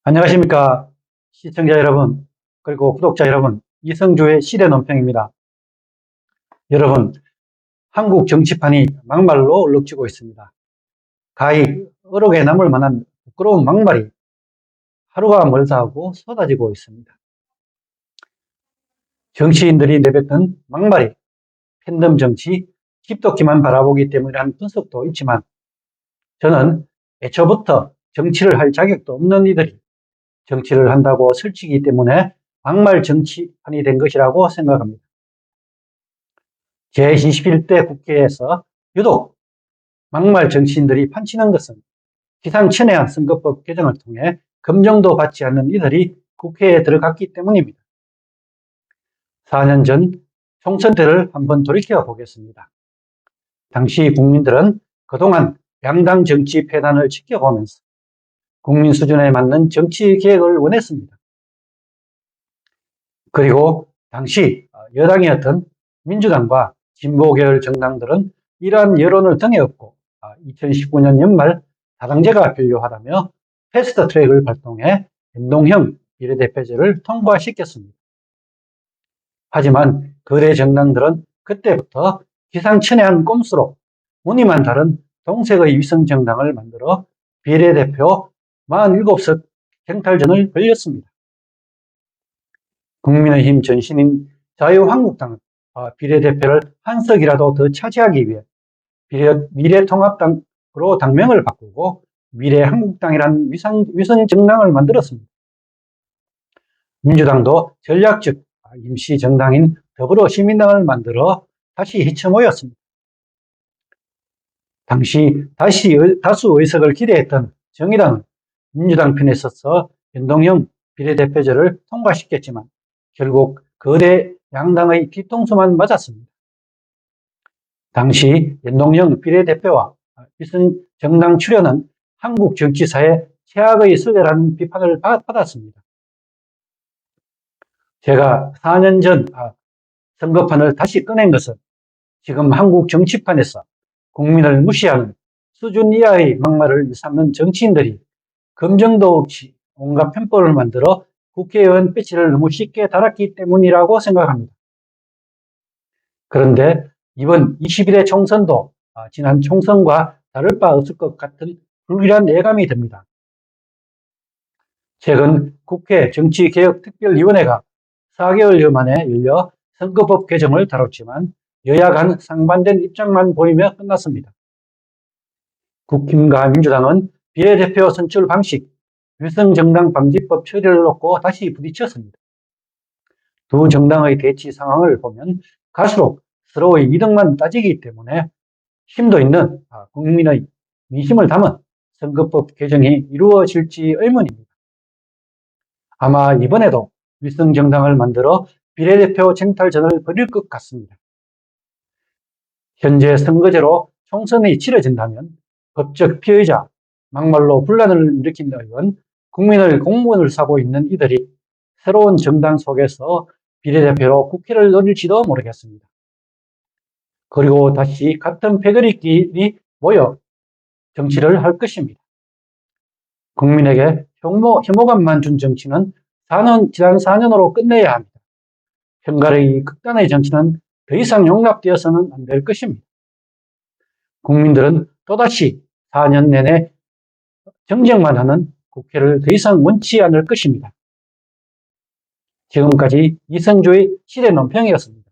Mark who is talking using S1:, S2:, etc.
S1: 안녕하십니까. 시청자 여러분, 그리고 구독자 여러분, 이성주의 시대 논평입니다. 여러분, 한국 정치판이 막말로 얼룩지고 있습니다. 가히 어록에 남을 만한 부끄러운 막말이 하루가 멀다 하고 쏟아지고 있습니다. 정치인들이 내뱉은 막말이 팬덤 정치, 집도끼만 바라보기 때문이라는 분석도 있지만 저는 애초부터 정치를 할 자격도 없는 이들이 정치를 한다고 설치기 때문에 막말 정치판이 된 것이라고 생각합니다. 제21대 국회에서 유독 막말 정치인들이 판치는 것은 기상천외한 선거법 개정을 통해 검증도 받지 않는 이들이 국회에 들어갔기 때문입니다. 4년 전 총선 때를 한번 돌이켜 보겠습니다. 당시 국민들은 그동안 양당 정치 폐단을 지켜보면서 국민 수준에 맞는 정치 개혁을 원했습니다. 그리고 당시 여당이었던 민주당과 진보계열 정당들은 이러한 여론을 등에 업고 2019년 연말 다당제가 필요하다며 패스트트랙을 발동해 연동형 비례대표제를 통과시켰습니다. 하지만 거대 정당들은 그때부터 기상천외한 꼼수로 무늬만 다른 동색의 위성정당을 만들어 비례대표 47석 쟁탈전을 벌였습니다. 국민의힘 전신인 자유한국당은 비례대표를 한 석이라도 더 차지하기 위해 미래통합당으로 당명을 바꾸고 미래한국당이라는 위성정당을 만들었습니다. 민주당도 전략적 임시정당인 더불어시민당을 만들어 다시 헤쳐 모였습니다. 당시 다수 의석을 기대했던 정의당은 민주당 편에 서서 연동형 비례대표제를 통과시켰지만 결국 거대 양당의 뒤통수만 맞았습니다. 당시 연동형 비례대표와 위성정당 출연은 한국 정치사의 최악의 선례라는 비판을 받았습니다. 제가 4년 전 선거판을 다시 꺼낸 것은 지금 한국 정치판에서 국민을 무시하는 수준 이하의 막말을 일삼는 정치인들이 검증도 없이 온갖 편법을 만들어 국회의원 배치를 너무 쉽게 달았기 때문이라고 생각합니다. 그런데 이번 21대 총선도 지난 총선과 다를 바 없을 것 같은 불길한 예감이 듭니다. 최근 국회 정치개혁특별위원회가 4개월여 만에 열려 선거법 개정을 다뤘지만 여야 간 상반된 입장만 보이며 끝났습니다. 국힘과 민주당은 비례대표 선출 방식, 위성정당 방지법 처리를 놓고 다시 부딪혔습니다. 두 정당의 대치 상황을 보면 갈수록 서로의 이득만 따지기 때문에 심도 있는 국민의 민심을 담은 선거법 개정이 이루어질지 의문입니다. 아마 이번에도 위성정당을 만들어 비례대표 쟁탈전을 벌일 것 같습니다. 현재 선거제로 총선이 치러진다면 법적 피의자, 막말로 분란을 일으킨 의원, 국민의 공무원을 사고 있는 이들이 새로운 정당 속에서 비례대표로 국회를 노릴지도 모르겠습니다. 그리고 다시 같은 패거리끼리 모여 정치를 할 것입니다. 국민에게 혐오감만 준 정치는 지난 4년으로 끝내야 합니다. 편가르기 극단의 정치는 더 이상 용납되어서는 안 될 것입니다. 국민들은 또다시 4년 내내 정쟁만 하는 국회를 더 이상 원치 않을 것입니다. 지금까지 이성주의 시대 논평이었습니다.